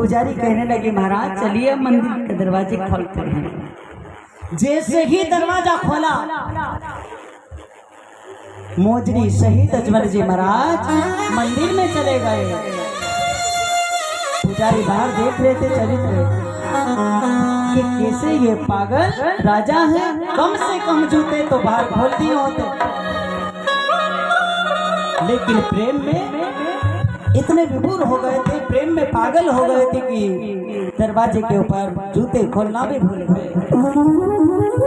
पुजारी कहने लगे महाराज चलिए मंदिर के दरवाजे खोलते हैं। जैसे ही दरवाजा खोला मोजरी शहीद अजमल जी महाराज मंदिर में चले गए। पुजारी बाहर देख रहे थे चरित्र कि कैसे ये पागल राजा है, कम से कम जूते तो बाहर खोल दिए होते, लेकिन प्रेम में इतने विभोर हो गए थे, प्रेम में पागल हो गए थे कि दरवाजे के ऊपर जूते खोलना भी भूल गए।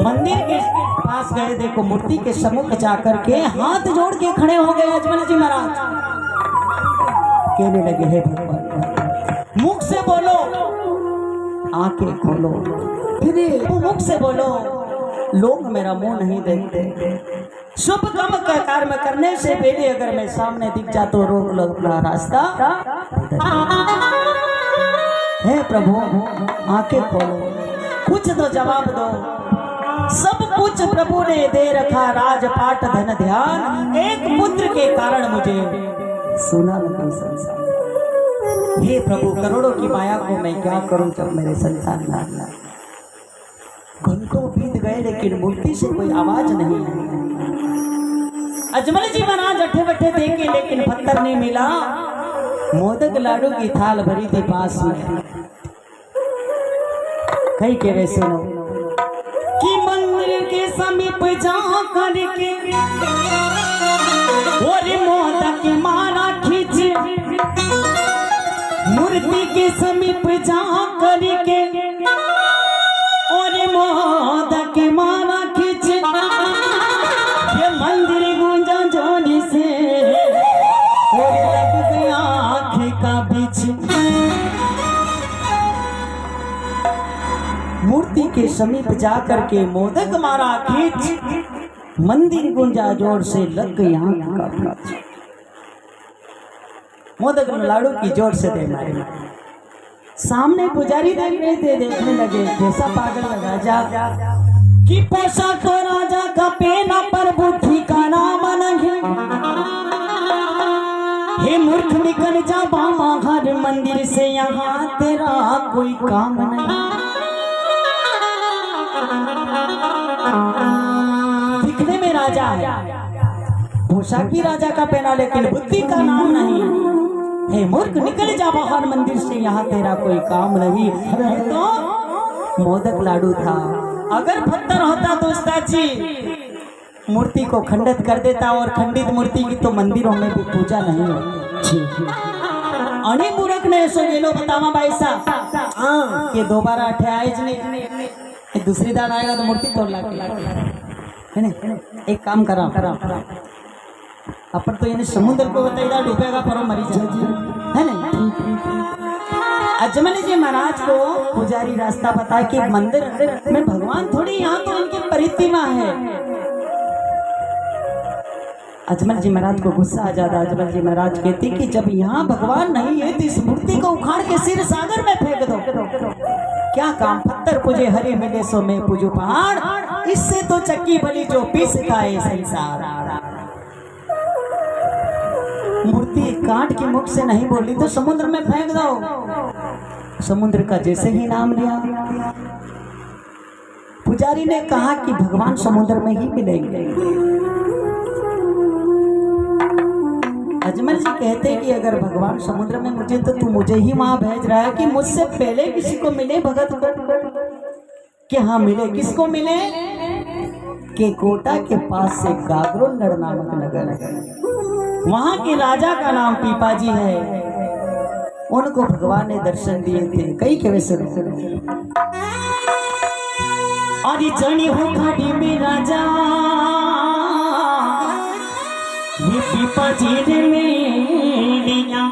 मंदिर के पास गए, देखो मूर्ति के सम्मुख जाकर के हाथ जोड़ के खड़े हो गए अजमल जी महाराज। कहने लगे हे भगवान मुख से बोलो, आंखें खोलो, फिर मुख से बोलो, लोग मेरा मुंह नहीं देखते। शुभ काम का कर्म करने से पहले अगर मैं सामने दिख जा तो रोक लो अपना रास्ता। हे प्रभु आंखें खोलो, कुछ तो जवाब दो। सब कुछ प्रभु ने दे रखा, राजपाट धन ध्यान, एक पुत्र के कारण मुझे सुना नहीं संसार। हे प्रभु करोड़ों की माया को मैं क्या करूं जब मेरे संतान ना। घंटों बीत गए लेकिन मूर्ति से कोई आवाज नहीं आई। अजमल जी महाराज अठे बठे देखे लेकिन पत्थर नहीं मिला। मोदक लाडू की थाल भरी थी पास में। कई के वे सुनो कि मंदिर के समीप जा करके और मोदक मारा खींच, मूर्ति के समीप जा करके और मोदक मारा खींच, ये मंदिर गूंजा जोड़ी से और लग गया आँख का बीच। मूर्ति के समीप जाकर के मोदक मारा खींच, मंदिर गूंजा जोर से लग गई आँख का बीच। मोदक लाडू की जोर से दे मारे। सामने पुजारी देख रहे थे, देखने लगे कैसा पागल राजा कि पोषा तो राजा का पेना पर बुद्धि का नाम नहीं। हे मूर्ख निकल जा बाहर मंदिर से, यहाँ तेरा कोई काम नहीं। दिखने में राजा है, पोशाकी राजा का पहना लेकिन बुद्धि का नाम नहीं। हे मूर्ख निकल जा बाहर मंदिर से, यहाँ तेरा कोई काम नहीं। तो मोदक लाडू था, अगर पत्थर होता तो उस्ताद जी मूर्ति को खंडित कर देता, और खंडित मूर्ति की तो मंदिरों में भी पूजा नहीं होती। अने मूर्ख ने ऐसा गेलो बतावा भाई साहब कि दोबारा अठे आएज नहीं, दूसरी दान आएगा तो मूर्ति तोड़ ला है ना। एक काम करा अपन तो यानी समुद्र को बताइए डूबेगा पर मरी जाएगी है ना। अजमल जी महाराज को पुजारी रास्ता बता कि मंदिर में भगवान थोड़ी, यहाँ तो उनकी प्रतिमा है। अजमल जी महाराज को गुस्सा आ जाता। अजमल जी महाराज कहते कि जब यहाँ भगवान नहीं है तो इस मूर्ति को उखाड़ के सिर सागर में फेंक दो। क्या काम, पत्थर पूजे हरे मिले सो मैं पूजू पहाड़, इससे तो चक्की भली जो पीस खाए संसार। मूर्ति काट के मुख से नहीं बोली तो समुद्र में फेंक दो। समुद्र का जैसे ही नाम लिया, पुजारी ने कहा कि भगवान समुद्र में ही मिलेंगे। अजमल जी कहते कि अगर भगवान समुद्र में मुझे तो तू मुझे ही वहां भेज रहा है कि मुझसे पहले किसी को मिले भगत को। कि हाँ मिले, किसको मिले कि कोटा के पास से गागरोलगढ़ नामक नगर है, वहां के राजा का नाम पीपाजी है। उनको भगवान ने दर्शन दिए थे। कई के वैसे और जनी हो खाड़ी में राजा ये पीपाजी ने मिलिया,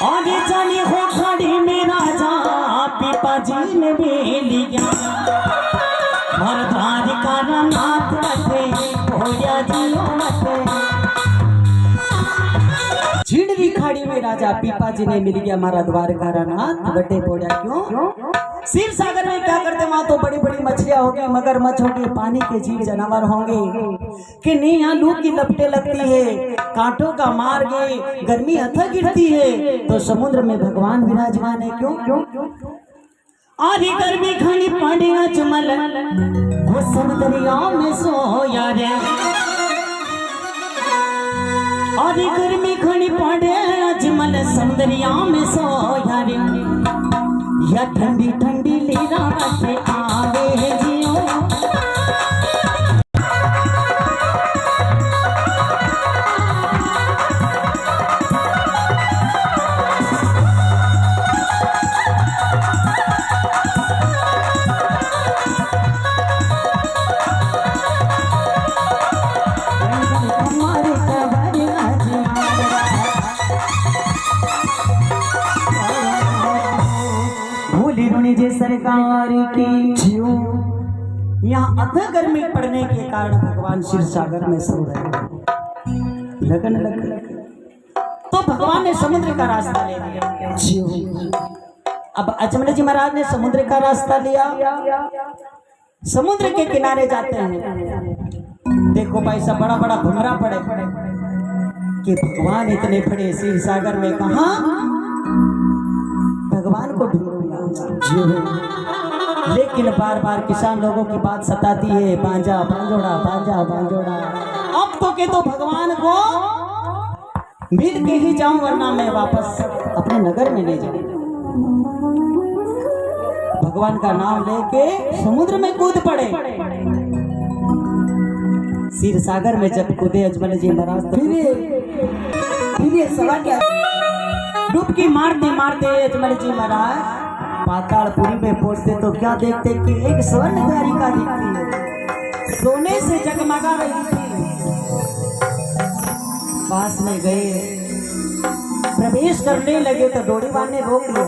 और जनी हो खाड़ी में राजा पीपाजी ने मिलिया। और द्वारिका नाथ रखे भोया जी मते, झिड़वी खाड़ी में राजा पीपा जी ने मिल गया हमारा द्वारका नाथ बटे पोड़ा क्यों। क्षीर सागर में क्या करते वहां तो बड़ी बड़ी मछलियां होगी, मगरमच्छ होगी, पानी के जीव जानवर होंगे कि नहीं। यहाँ लू की लपटें लगती है, कांटों का मार्ग है, गर्मी अथक गिरती है, तो समुद्र में भगवान विराजमान है क्यों। आधी गर्मी खानी पानी अजमल वो समुद्रिया में सोया रे, आधी गर्मी खानी पानी अजमल समुद्रिया में सोया रे, या ठंडी ठंडी लीला से आवे जियो। सरकार की जियो। यहाँ अथक गर्मी पड़ने के कारण भगवान क्षीर सागर में सो रहे लगन लग, तो भगवान ने समुद्र का रास्ता ले लिया जियो। अब अजमल जी महाराज ने समुद्र का रास्ता लिया, समुद्र के किनारे जाते हैं। देखो भाई सब बड़ा बड़ा घुमरा पड़े कि भगवान इतने बड़े क्षीर सागर में कहा भगवान को ढूंढूंगा। लेकिन बार बार किसान लोगों की बात सताती है, बांजा बांजोड़ा बांजा बांजोड़ा। अब तो के तो भगवान को मिल के ही जाऊं वरना मैं वापस अपने नगर में ले जाऊं। भगवान का नाम लेके समुद्र में कूद पड़े। क्षीर सागर में जब कूदे अजमल जी महाराज तो फिर ये सवाल क्या, डुबकी मारते मारते अजमल जी महाराज पातालपुरी में पहुंचते तो क्या देखते कि एक स्वर्ण द्वारिका दिखती है, सोने से जगमगा रही थी। पास में गए, प्रवेश करने लगे तो डोरीवान ने रोक लिया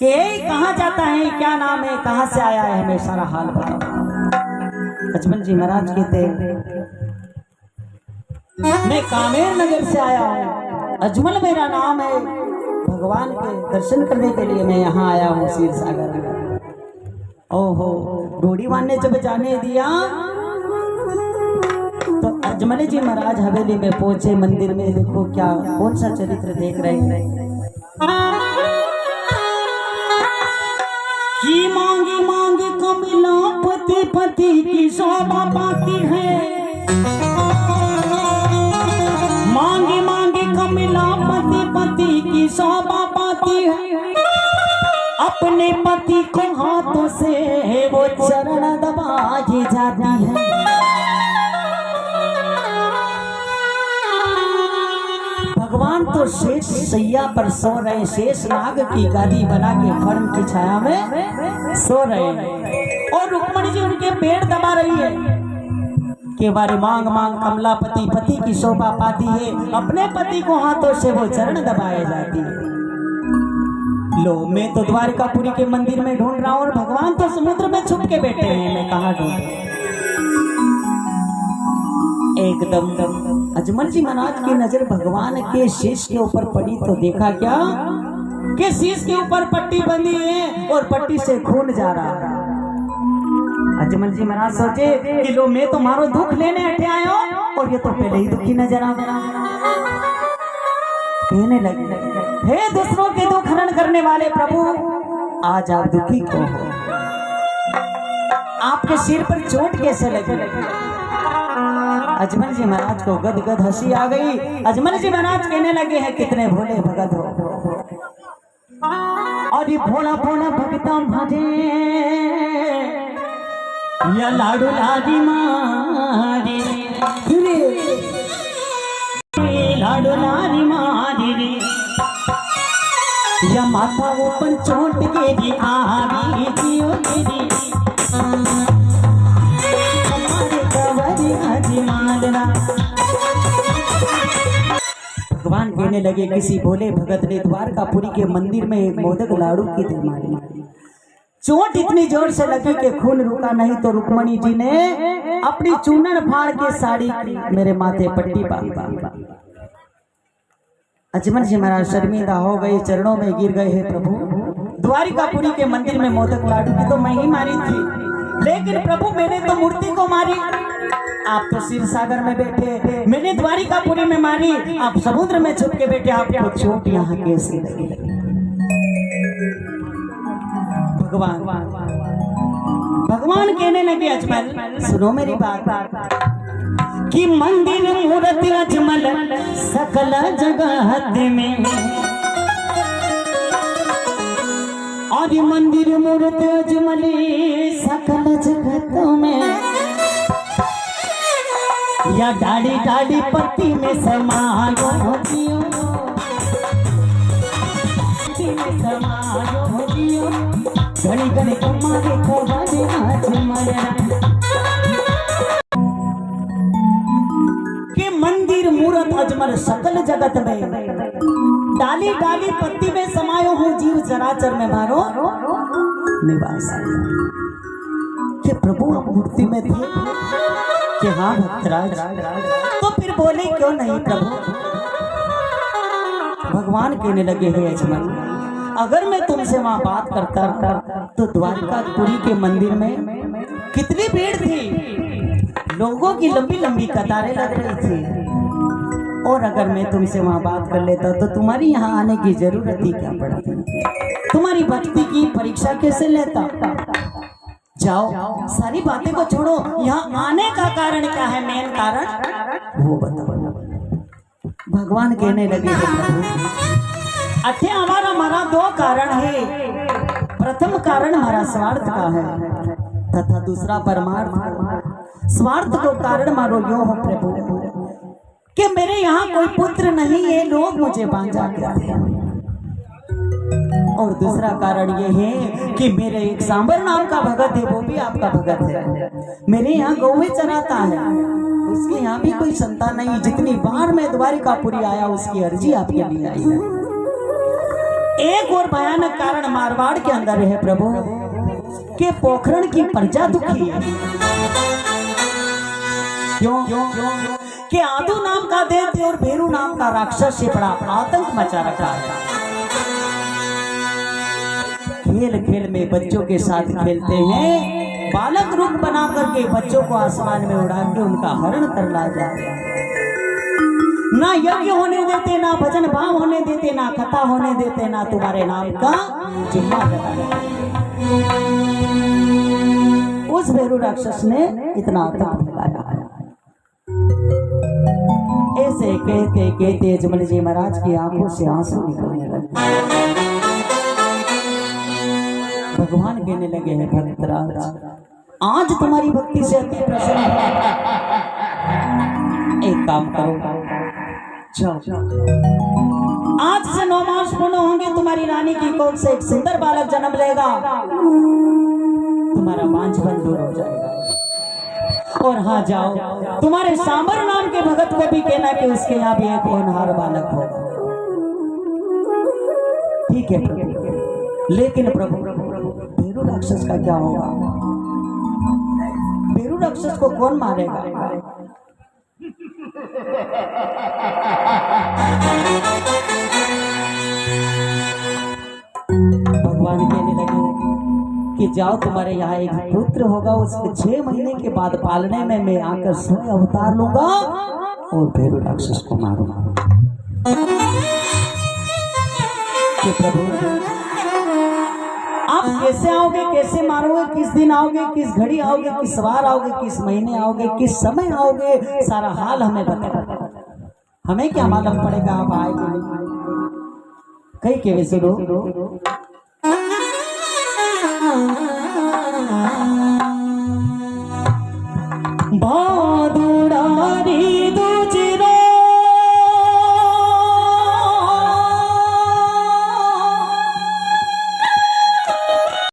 कि कहाँ जाता है, क्या नाम है, कहाँ से आया है, हमें सारा हाल बताओ। अजमल जी महाराज कहते मैं कामेर नगर से आया हूँ, अजमल मेरा नाम है, भगवान के दर्शन करने के लिए मैं यहाँ आया हूँ क्षीर सागर में। ओहो, डोरीवान ने जब जाने दिया तो अजमल जी महाराज हवेली में पहुंचे, मंदिर में देखो क्या कौन सा चरित्र देख रहे हैं कि मांगी मांगी कमिला पति पति की शोभा पाती है, मांगी मांगी कमिला पति पति की शोभा पाती है, अपने पति को हाथों से वो चरण दबाई जाती है। भगवान तो शेष सैया पर सो रहे, शेष नाग की गादी बना के फर्म की छाया में सो रहे और रुक्मणी जी उनके पेड़ दबा रही है के बारे मांग मांग कमलापति पति की शोभा पाती है, अपने पति को हाथों से वो चरण दबाए जाती है। लो मैं तो द्वारकापुरी के मंदिर में ढूंढ रहा हूँ और भगवान तो समुद्र में छुप के बैठे हैं, मैं कहाँ ढूंढूं। एकदम अजमल जी महाराज की नजर भगवान के शीश के ऊपर पड़ी तो देखा क्या कि शीश के ऊपर पट्टी बंधी है और पट्टी से खून जा रहा है। अजमल जी महाराज सोचे कि लो मैं तो मारो दुख लेने हटे आया और ये तो पहले ही दुखी नजर आ रहा। कहने लगे हे दूसरों के दुख हरण करने वाले प्रभु, आज आप दुखी क्यों हो, आपके सिर पर चोट कैसे लगी। अजमल जी महाराज को गदगद हंसी आ गई। अजमल जी महाराज कहने लगे हैं कितने भोले भगत हो, और ये भोला भोला भगता भजे या लाडू लाडी मारी लाडू लाडी मारी या माथा ओपन चोट के दी आरी जियो तेरी भगवान कहने लगे किसी भोले भगत ने द्वारकापुरी के मंदिर में एक मोदक लाड़ू की दे मारी। चोट इतनी जोर से लगी कि खून रुका नहीं तो रुक्मणी जी ने अपनी चूनन फाड़ के साड़ी मेरे माथे पट्टी बांधी। अजमल जी महाराज शर्मिंदा हो गए, चरणों में गिर गए हैं प्रभु। द्वारिकापुरी के मंदिर में मोदक लाडू की तो मैं ही मारी थी, लेकिन प्रभु मैंने तो मूर्ति को मारी। आप तो क्षीर सागर में बैठे, मैंने द्वारिकापुरी में मारी, आप समुद्र में छुप के बैठे, आपको चोट यहाँ कैसे लगी? भगवान कहने लगे अजमल सुनो मेरी बात कि मंदिर मूर्त अजमल सकल जगत में, और मंदिर मूर्त अजमल सकल जगत में, या डाली डाली पत्ती में समायो जियो, समायो जियो, घड़ी घड़ी कमारे को बने अजमल के मंदिर मूर्त अजमल सकल जगत में, डाली डाली पत्ती में समायो हूँ, जीव चराचर में मारो निवास। कि प्रभु आप मूर्ति में थे कि हाँ भक्तराज, तो फिर बोले क्यों नहीं प्रभु? भगवान कहने लगे हैं अजमल अगर मैं तुमसे वहां बात करता तो द्वारिकापुरी के मंदिर में कितनी भीड़ थी, लोगों की लंबी लंबी कतारें लग रही थी, और अगर मैं तुमसे वहां बात कर लेता तो तुम्हारी यहाँ आने की जरूरत ही क्या पड़ती? तुम्हारी भक्ति की परीक्षा कैसे लेता? जाओ सारी बातें को छोड़ो, यहाँ आने का कारण क्या है, मेन कारण वो बताओ। भगवान कहने लगे अच्छे हमारा दो कारण है, प्रथम कारण हमारा स्वार्थ का है तथा दूसरा परमार्थ। स्वार्थ को कारण मारो यो हो प्रभु कि मेरे यहाँ कोई पुत्र नहीं है, लोग मुझे बांझा कहते हैं, और दूसरा कारण ये है कि मेरे एक सांबर नाम का भगत है, वो भी आपका भगत है, मेरे यहाँ गौवे चराता है, उसके यहाँ भी कोई संतान नहीं। जितनी बार मैं द्वारिकापुरी आया उसकी अर्जी आपके लिए आई है। एक और भयानक कारण मारवाड़ के अंदर है प्रभु के पोखरण की प्रजा दुखी है। क्यों? कि आदू नाम का दैत्य और भेरू नाम का राक्षस से बड़ा आतंक मचा रखा है। खेल खेल में बच्चों के साथ खेलते हैं, बालक रूप बना करके बच्चों को आसमान में उड़ा के उनका हरण कर ला जाते हैं। ना यज्ञ होने देते, ना भजन भाव होने देते, ना कथा होने देते, ना तुम्हारे नाम का जिम्मा लगा देते। उस भेरू राक्षस ने इतना आतंक फैलाया है। ऐसे कहते कहते अजमल जी महाराज की आंखों से आंसू निकलने लगे। भगवान कहने लगे हैं भक्तराज आज तुम्हारी भक्ति से अति प्रसन्न है, एक काम करो आज से 9 मास पूर्ण होंगे, तुम्हारी रानी की कोख से एक सुंदर बालक जन्म लेगा, तुम्हारा बांझपन दूर हो जाएगा। और हाँ जाओ तुम्हारे सांबर नाम के भगत को भी कहना कि उसके यहाँ भी एक होनहार बालक होगा। ठीक है प्रभु, लेकिन प्रभु भेरू राक्षस का क्या होगा? भेरू राक्षस को कौन मारेगा? भगवान कहने लगे कि जाओ तुम्हारे यहाँ एक पुत्र होगा, उसके 6 महीने के बाद पालने में मैं आकर स्वयं अवतार लूंगा और भेरू राक्षस को मारूंगा। कि प्रभु आप कैसे आओगे, कैसे मारोगे, किस दिन आओगे, किस घड़ी आओगे, किस बार आओगे, किस महीने आओगे, किस समय आओगे, सारा हाल हमें बताओ। हमें क्या मालूम पड़ेगा आप आएंगे? कई के वैसे लोग